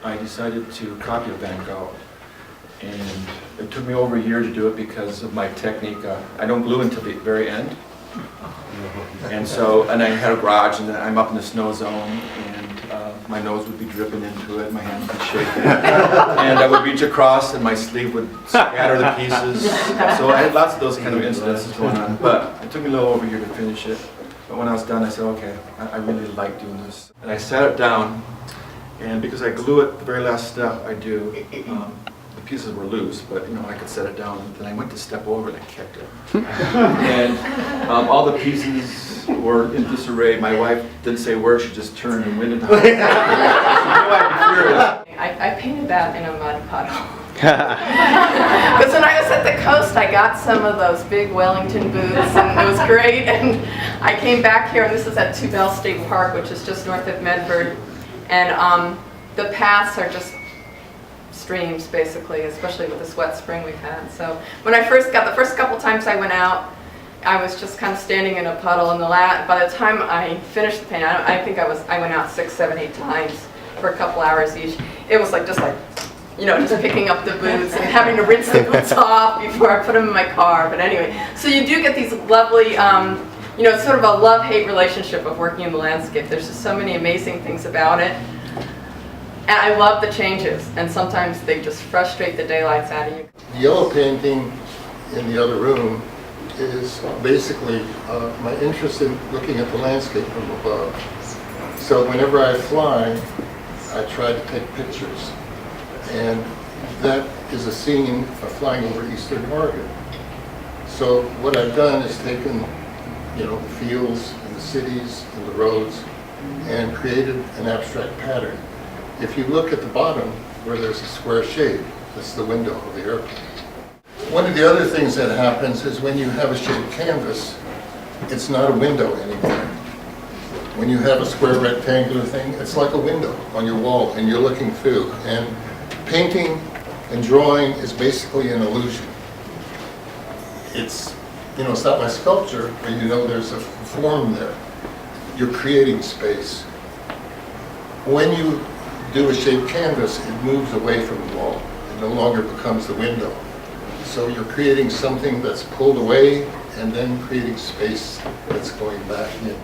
I decided to copy a Van Gogh. And it took me over a year to do it because of my technique. I don't glue until the very end. And I had a garage, and I'm up in the snow zone, and my nose would be dripping into it, my hands would be shaking, and I would reach across, and my sleeve would scatter the pieces. So I had lots of those kind of incidences going on, but it took me a little over a year to finish it. But when I was done, I said, okay, I really like doing this. And I sat it down, and because I glue it, the very last step I do, the pieces were loose, but I could set it down. And then I went to step over and I kicked it. And all the pieces were in disarray. My wife didn't say a word, she just turned and went into the house. I'd be furious. I painted that in a mud puddle. Because when I was at the coast, I got some of those big Wellington boots, and it was great. And I came back here, and this is at Two Bell State Park, which is just north of Medford. And the paths are just streams, basically, especially with this wet spring we've had. So when I first got, the first couple times I went out, I was just kind of standing in a puddle. And by the time I finished the paint, I think I went out 6, 7, 8 times for a couple hours each. It was just picking up the boots and having to rinse the boots off before I put them in my car. But anyway, so you do get these lovely, it's sort of a love-hate relationship of working in the landscape. There's just so many amazing things about it. And I love the changes, and sometimes they just frustrate the daylights out of you. The yellow painting in the other room is basically my interest in looking at the landscape from above. So whenever I fly, I try to take pictures. And that is a scene of flying over eastern Oregon. So what I've done is taken, the fields and the cities and the roads and created an abstract pattern. If you look at the bottom where there's a square shape, that's the window of the airplane. One of the other things that happens is when you have a shaped canvas, it's not a window anymore. When you have a square rectangular thing, it's like a window on your wall and you're looking through. And painting and drawing is basically an illusion. It's not my sculpture, but there's a form there. You're creating space. When you do a shaped canvas, it moves away from the wall. It no longer becomes the window. So you're creating something that's pulled away and then creating space that's going back in.